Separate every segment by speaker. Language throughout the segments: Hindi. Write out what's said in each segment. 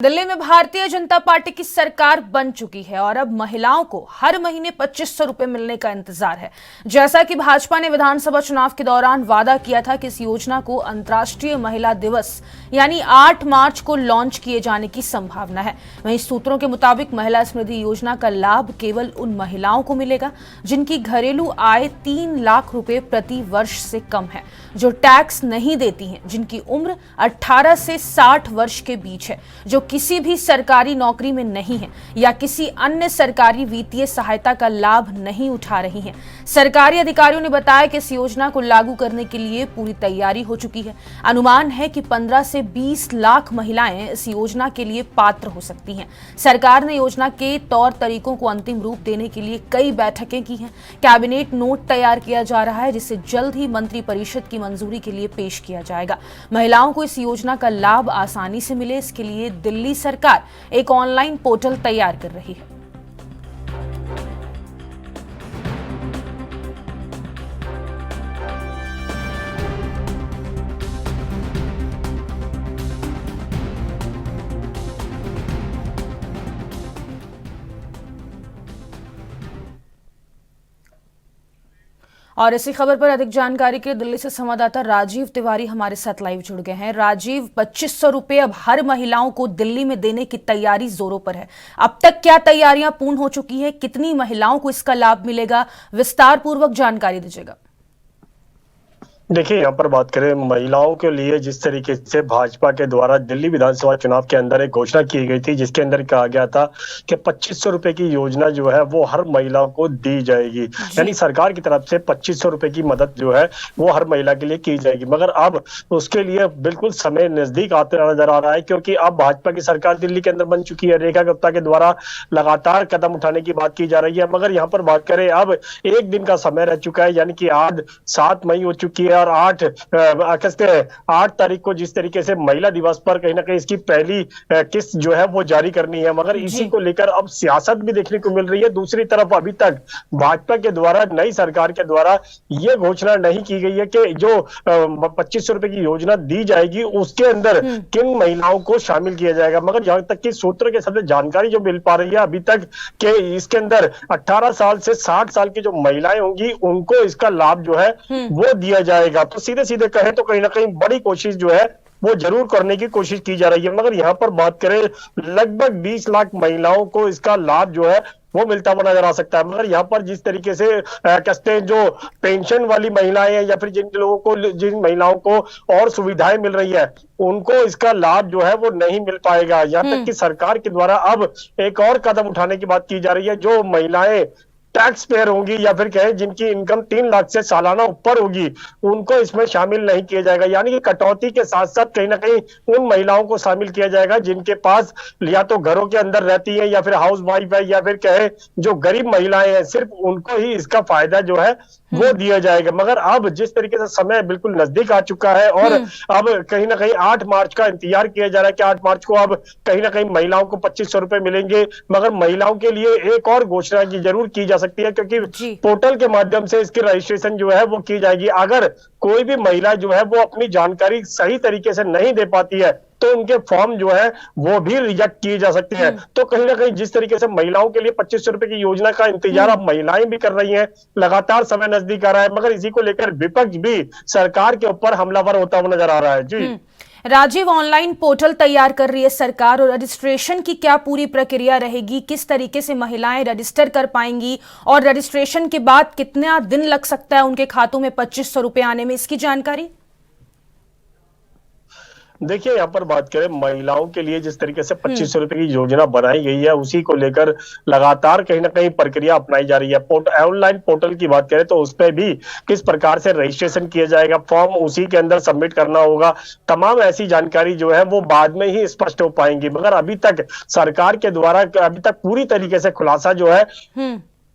Speaker 1: दिल्ली में भारतीय जनता पार्टी की सरकार बन चुकी है और अब महिलाओं को हर महीने 2500 रुपए मिलने का इंतजार है। जैसा कि भाजपा ने विधानसभा चुनाव के दौरान वादा किया था कि इस योजना को अंतर्राष्ट्रीय महिला दिवस यानी 8 मार्च को लॉन्च किए जाने की संभावना है। वहीं सूत्रों के मुताबिक महिला समृद्धि योजना का लाभ केवल उन महिलाओं को मिलेगा जिनकी घरेलू आय 3 लाख रुपए प्रति वर्ष से कम है, जो टैक्स नहीं देती हैं, जिनकी उम्र 18 से 60 वर्ष के बीच है, जो किसी भी सरकारी नौकरी में नहीं है या किसी अन्य सरकारी वित्तीय सहायता का लाभ नहीं उठा रही हैं। सरकारी अधिकारियों ने बताया कि इस योजना को लागू करने के लिए पूरी तैयारी हो चुकी है। अनुमान है कि 15 से 20 लाख महिलाएं इस योजना के लिए पात्र हो सकती हैं। सरकार ने योजना के तौर तरीकों को अंतिम रूप देने के लिए कई बैठकें की हैं। कैबिनेट नोट तैयार किया जा रहा है, जिसे जल्द ही मंत्रिपरिषद की मंजूरी के लिए पेश किया जाएगा। महिलाओं को इस योजना का लाभ आसानी से मिले, इसके लिए दिल्ली सरकार एक ऑनलाइन पोर्टल तैयार कर रही है। और इसी खबर पर अधिक जानकारी के दिल्ली से संवाददाता राजीव तिवारी हमारे साथ लाइव जुड़ गए हैं। राजीव, 2500 रुपए अब हर महिलाओं को दिल्ली में देने की तैयारी जोरों पर है। अब तक क्या तैयारियां पूर्ण हो चुकी है? कितनी महिलाओं को इसका लाभ मिलेगा? विस्तार पूर्वक जानकारी दीजिएगा।
Speaker 2: देखिए, यहाँ पर बात करें महिलाओं के लिए, जिस तरीके से भाजपा के द्वारा दिल्ली विधानसभा चुनाव के अंदर एक घोषणा की गई थी, जिसके अंदर कहा गया था कि 2500 रुपए की योजना जो है वो हर महिलाओं को दी जाएगी। यानी सरकार की तरफ से 2500 रुपए की मदद जो है वो हर महिला के लिए की जाएगी। मगर अब उसके लिए बिल्कुल समय नजदीक आते नजर आ रहा है, क्योंकि अब भाजपा की सरकार दिल्ली के अंदर बन चुकी है। रेखा गुप्ता के द्वारा लगातार कदम उठाने की बात की जा रही है। मगर यहाँ पर बात करें, अब एक दिन का समय रह चुका है, यानी कि आज 7 मई हो चुकी है और 8 तारीख को जिस तरीके से महिला दिवस पर कहीं ना कहीं इसकी पहली किस्त जो है वो जारी करनी है। मगर इसी को लेकर अब सियासत भी देखने को मिल रही है। दूसरी तरफ अभी तक भाजपा के द्वारा, नई सरकार के द्वारा ये घोषणा नहीं की गई है कि जो 2500 रुपए की योजना दी जाएगी उसके अंदर किन महिलाओं को शामिल किया जाएगा। मगर जहां तक कि सूत्रों के सबसे जानकारी जो मिल पा रही है अभी तक, कि इसके अंदर 18 साल से 60 साल की जो महिलाएं होंगी उनको इसका लाभ जो है वो दिया जाएगा। तो सीधे सीधे कहें तो कहीं ना कहीं बड़ी कोशिश जो है वो जरूर करने की कोशिश की जा रही है। मगर यहाँ पर बात करें, लगभग 20 लाख महिलाओं को इसका लाभ जो है वो मिलता हुआ नजर आ सकता है। मगर यहाँ पर जिस तरीके से कहते हैं, जो पेंशन वाली महिलाएं हैं या फिर जिन महिलाओं को और सुविधाएं मिल रही है, उनको इसका लाभ जो है वो नहीं मिल पाएगा। यहाँ तक कि सरकार के द्वारा अब एक और कदम उठाने की बात की जा रही है। जो महिलाएं टैक्स पेयर होंगी या फिर कहें जिनकी इनकम 3 लाख से सालाना ऊपर होगी, उनको इसमें शामिल नहीं किया जाएगा। यानी कि कटौती के साथ साथ कहीं ना कहीं उन महिलाओं को शामिल किया जाएगा जिनके पास या तो घरों के अंदर रहती है या फिर हाउस वाइफ है, या फिर कहें जो गरीब महिलाएं हैं, सिर्फ उनको ही इसका फायदा जो है वो दिया जाएगा। मगर अब जिस तरीके से समय बिल्कुल नजदीक आ चुका है और अब कहीं ना कहीं 8 मार्च का इंतजार किया जा रहा है कि 8 मार्च को अब कहीं ना कहीं महिलाओं को 2500 रुपए मिलेंगे। मगर महिलाओं के लिए एक और घोषणा की जरूर की जा सकती है, क्योंकि पोर्टल के माध्यम से इसकी रजिस्ट्रेशन जो है वो की जाएगी। अगर कोई भी महिला जो है वो अपनी जानकारी सही तरीके से नहीं दे पाती है तो उनके फॉर्म जो है वो भी रिजेक्ट किए जा सकते हैं। तो कहीं ना कहीं जिस तरीके से महिलाओं के लिए 2500 रुपए की योजना का इंतजार अब महिलाएं भी कर रही हैं, लगातार समय नजदीक आ रहा है। मगर इसी को लेकर विपक्ष भी सरकार के ऊपर हमलावर होता हुआ नजर आ रहा है। जी
Speaker 1: राजीव, ऑनलाइन पोर्टल तैयार कर रही है सरकार, और रजिस्ट्रेशन की क्या पूरी प्रक्रिया रहेगी? किस तरीके से महिलाएं रजिस्टर कर पाएंगी और रजिस्ट्रेशन के बाद कितना दिन लग सकता है उनके खातों में 2500 रुपए आने में, इसकी जानकारी?
Speaker 2: देखिए, यहाँ पर बात करें महिलाओं के लिए, जिस तरीके से 2500 रुपए की योजना बनाई गई है, उसी को लेकर लगातार कहीं ना कहीं प्रक्रिया अपनाई जा रही है। ऑनलाइन पोर्टल की बात करें तो उस पर भी किस प्रकार से रजिस्ट्रेशन किया जाएगा, फॉर्म उसी के अंदर सबमिट करना होगा, तमाम ऐसी जानकारी जो है वो बाद में ही स्पष्ट हो पाएंगी। मगर अभी तक सरकार के द्वारा अभी तक पूरी तरीके से खुलासा जो है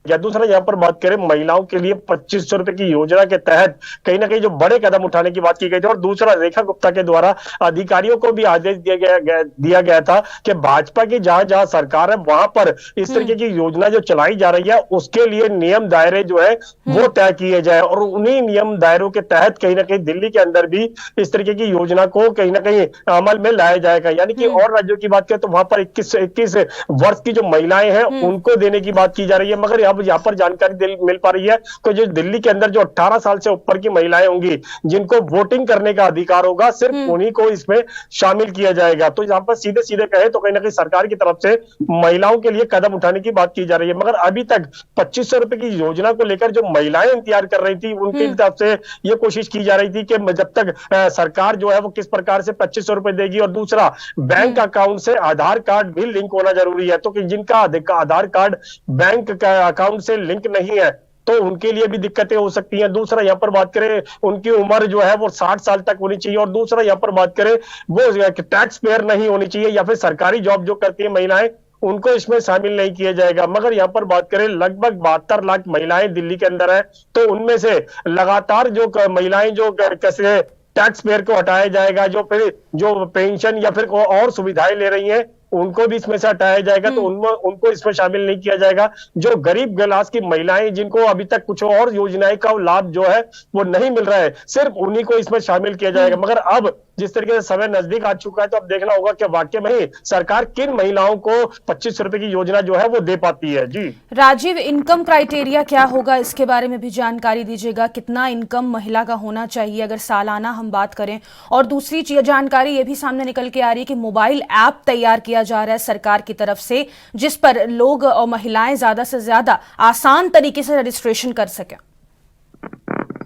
Speaker 2: या दूसरा यहाँ पर बात करें महिलाओं के लिए 2500 रुपए की योजना के तहत कहीं ना कहीं जो बड़े कदम उठाने की बात की गई थी, और दूसरा रेखा गुप्ता के द्वारा अधिकारियों को भी आदेश दिया गया था कि भाजपा की जहां जहां सरकार है वहां पर इस तरीके की योजना जो चलाई जा रही है उसके लिए नियम दायरे जो है वो तय किए जाए, और उन्हीं नियम दायरों के तहत कहीं ना कहीं दिल्ली के अंदर भी इस तरीके की योजना को कहीं ना कहीं अमल में लाया जाएगा। यानी कि और राज्यों की बात करें तो वहां पर 21 वर्ष की जो महिलाएं हैं उनको देने की बात की जा रही है, मगर अब यहाँ पर जानकारी मिल पा रही है तो जो दिल्ली के अंदर जो 18 साल से ऊपर की महिलाएं होंगी जिनको वोटिंग करने का अधिकार होगा, सिर्फ उन्हीं को इसमें शामिल किया जाएगा। तो यहाँ पर सीधे सीधे कहे तो कहीं ना कहीं सरकार की तरफ से महिलाओं के लिए कदम उठाने की बात की जा रही है, मगर अभी तक 2500 रुपए की योजना को लेकर जो महिलाएं इंतजार कर रही थी उनकी तरफ से ये कोशिश की जा रही थी कि जब तक सरकार जो है वो किस प्रकार से 2500 रुपए देगी, और दूसरा बैंक अकाउंट से आधार कार्ड भी लिंक होना जरूरी है। तो कि जिनका आधार कार्ड बैंक अकाउंट से लिंक नहीं है तो उनके लिए भी दिक्कतें हो सकती हैं। दूसरा यहाँ पर बात करें उनकी उम्र जो है वो 60 साल तक होनी चाहिए, और दूसरा यहाँ पर बात करें वो टैक्स पेयर नहीं होनी चाहिए, या फिर सरकारी जॉब जो करती है महिलाएं उनको इसमें शामिल नहीं किया जाएगा। मगर यहाँ पर बात करें लगभग 72 लाख महिलाएं दिल्ली के अंदर है, तो उनमें से लगातार जो महिलाएं जो कैसे टैक्स पेयर को हटाया जाएगा, जो फिर जो पेंशन या फिर और सुविधाएं ले रही हैं उनको भी इसमें से हटाया जाएगा, तो उनको इसमें शामिल नहीं किया जाएगा। जो गरीब क्लास की महिलाएं जिनको अभी तक कुछ और योजनाएं का लाभ जो है वो नहीं मिल रहा है, सिर्फ उन्हीं को इसमें शामिल किया जाएगा। मगर अब जिस तरीके से समय नजदीक आ चुका है तो अब देखना होगा कि वाकई में सरकार किन महिलाओं को 25 रुपए की योजना जो है वो दे पाती है। जी
Speaker 1: राजीव, इनकम क्राइटेरिया क्या होगा, इसके बारे में भी जानकारी दीजिएगा। कितना इनकम महिला का होना चाहिए अगर सालाना हम बात करें, और दूसरी जानकारी ये भी सामने निकल के आ रही है कि मोबाइल ऐप तैयार किया जा रहा है सरकार की तरफ से जिस पर लोग और महिलाएं ज्यादा से ज्यादा आसान तरीके से रजिस्ट्रेशन कर सकें।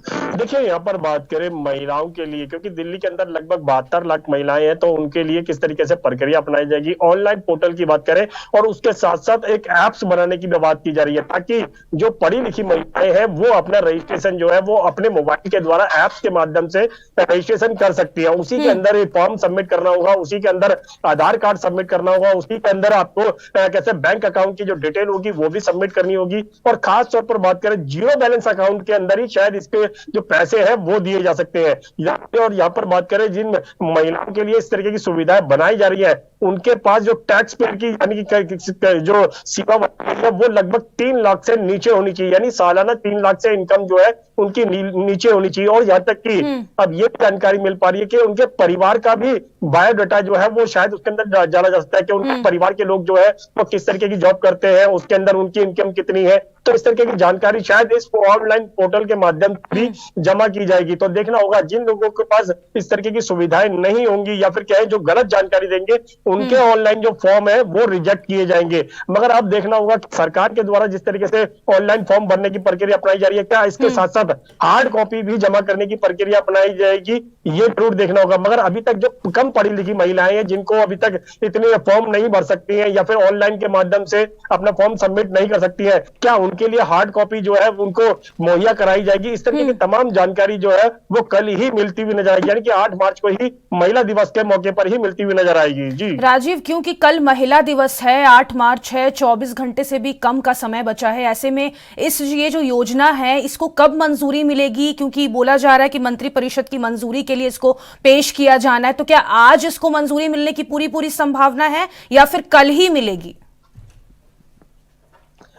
Speaker 2: देखिए यहाँ पर बात करें महिलाओं के लिए, क्योंकि दिल्ली के अंदर लगभग 72 लाख महिलाएं हैं, तो उनके लिए किस तरीके से प्रक्रिया अपनाई जाएगी, ऑनलाइन पोर्टल की बात करें और उसके साथ साथ एक ऐप्स बनाने की भी बात की जा रही है, ताकि जो पढ़ी लिखी महिलाएं हैं वो अपना रजिस्ट्रेशन जो है वो अपने मोबाइल के द्वारा ऐप्स के माध्यम से रजिस्ट्रेशन कर सकती है। उसी के अंदर फॉर्म सबमिट करना होगा, उसी के अंदर आधार कार्ड सबमिट करना होगा, उसी के अंदर आपको कैसे बैंक अकाउंट की जो डिटेल होगी वो भी सबमिट करनी होगी, और खास तौर पर बात करें जीरो बैलेंस अकाउंट के अंदर ही शायद इसके जो पैसे हैं वो दिए जा सकते हैं। और यहाँ पर बात करें जिन महिलाओं के लिए इस तरीके की सुविधाएं बनाई जा रही है उनके पास जो टैक्स पेयर की यानी कि जो सीमा है वो लगभग 3 लाख से नीचे होनी चाहिए, यानी सालाना 3 लाख से इनकम जो है उनकी नीचे होनी चाहिए। और यहाँ तक कि अब ये जानकारी मिल पा रही है कि उनके परिवार का भी बायोडाटा जो है वो शायद उसके अंदर जाना जा सकता है कि उनके परिवार के लोग जो है वो किस तरीके की जॉब करते हैं, उसके अंदर उनकी इनकम कितनी है, तो इस तरीके की जानकारी शायद इस ऑनलाइन पोर्टल के माध्यम से भी जमा की जाएगी। तो देखना होगा जिन लोगों के पास इस तरीके की सुविधाएं नहीं होंगी या फिर क्या है जो गलत जानकारी देंगे उनके ऑनलाइन जो फॉर्म है वो रिजेक्ट किए जाएंगे। मगर अब देखना होगा सरकार के द्वारा जिस तरीके से ऑनलाइन फॉर्म भरने की प्रक्रिया अपनाई जा रही है, क्या इसके साथ साथ हार्ड कॉपी भी जमा करने की प्रक्रिया अपनाई जाएगी, ये जरूर देखना होगा। मगर अभी तक जो कम पढ़ी लिखी महिलाएं हैं जिनको अभी तक इतने फॉर्म नहीं भर सकती हैं या फिर ऑनलाइन के माध्यम से अपना फॉर्म सबमिट नहीं कर सकती है, क्या उनके लिए हार्ड कॉपी जो है उनको मुहैया कराई जाएगी। इस तरीके की तमाम जानकारी जो है वो कल ही मिलती हुई नजर आएगी, यानी कि 8 मार्च को ही महिला दिवस के मौके पर ही मिलती हुई नजर आएगी। जी
Speaker 1: राजीव, क्योंकि कल महिला दिवस है, 8 मार्च है, 24 घंटे से भी कम का समय बचा है, ऐसे में ये जो योजना है इसको कब मंजूरी मिलेगी? क्योंकि बोला जा रहा है कि मंत्री परिषद की मंजूरी के लिए इसको पेश किया जाना है, तो क्या आज इसको मंजूरी मिलने की पूरी संभावना है या फिर कल ही मिलेगी?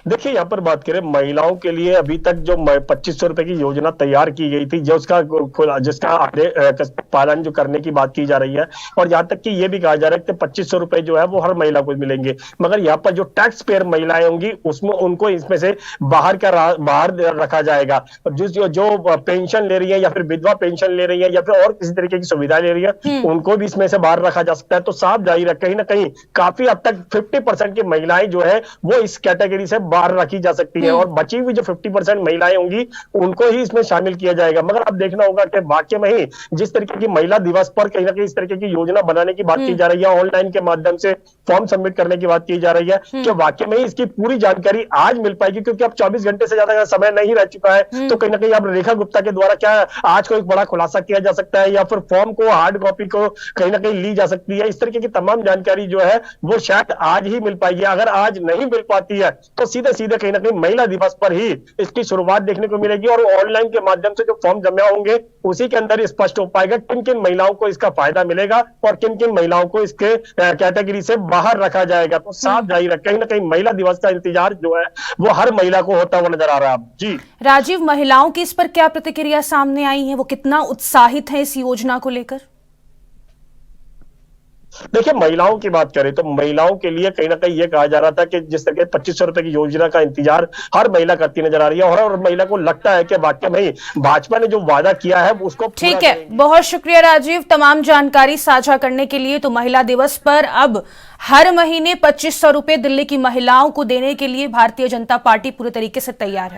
Speaker 2: देखिए यहाँ पर बात करें महिलाओं के लिए अभी तक जो 2500 रुपए की योजना तैयार की गई थी, जो जिसका पालन जो करने की बात की जा रही है, और यहाँ तक कि ये भी कहा जा रहा है कि 2500 रुपए जो है वो हर महिला को मिलेंगे। मगर यहाँ पर जो टैक्स पेयर महिलाएं होंगी उसमें उनको इसमें से बाहर रखा जाएगा। जो पेंशन ले रही है या फिर विधवा पेंशन ले रही है या फिर और किसी तरीके की सुविधा ले रही है उनको भी इसमें से बाहर रखा जा सकता है। तो साफ जाहिर है कहीं ना कहीं काफी हद तक 50% की महिलाएं जो है वो इस कैटेगरी से बाहर रखी जा सकती है, और बची हुई जो 50% महिलाएं होंगी उनको ही इसमें शामिल किया जाएगा। मगर अब देखना होगा कि वाकई में ही जिस तरीके की महिला दिवस पर कहीं ना कहीं इस तरीके की योजना बनाने की बात की जा रही है, ऑनलाइन के माध्यम से फॉर्म सबमिट करने की बात की जा रही है, कि वाकई में ही इसकी पूरी जानकारी आज मिल पाएगी, क्योंकि अब 24 घंटे से ज्यादा समय नहीं रह चुका है। तो कहीं ना कहीं अब रेखा गुप्ता के द्वारा क्या आज को एक बड़ा खुलासा किया जा सकता है, या फिर फॉर्म को हार्ड कॉपी को कहीं ना कहीं ली जा सकती है। इस तरीके की तमाम जानकारी जो है वो शायद आज ही मिल पाएगी। अगर आज नहीं मिल पाती है तो सीधे सीधे कहीं ना कहीं महिला दिवस पर ही इसकी शुरुआत देखने को मिलेगी और ऑनलाइन के माध्यम से जो फॉर्म जमा होंगे उसी के अंदर स्पष्ट हो पाएगा किन किन महिलाओं को इसका फायदा मिलेगा और किन किन महिलाओं को इसके कैटेगरी से बाहर रखा जाएगा। तो साफ जाहिर है कहीं ना कहीं महिला दिवस का इंतजार जो है वो हर महिला को होता हुआ नजर आ रहा है। जी
Speaker 1: राजीव, महिलाओं की इस पर क्या प्रतिक्रिया सामने आई है? वो कितना उत्साहित है इस योजना को लेकर?
Speaker 2: देखिए, महिलाओं की बात करें तो महिलाओं के लिए कहीं ना कहीं ये कहा जा रहा था कि जिस तरह 2500 रुपए की योजना का इंतजार हर महिला करती नजर आ रही है और हर महिला को लगता है कि वाकई में भाजपा ने जो वादा किया है उसको
Speaker 1: ठीक है, बहुत शुक्रिया राजीव तमाम जानकारी साझा करने के लिए। तो महिला दिवस पर अब हर महीने 2500 रुपए दिल्ली की महिलाओं को देने के लिए भारतीय जनता पार्टी पूरे तरीके से तैयार है।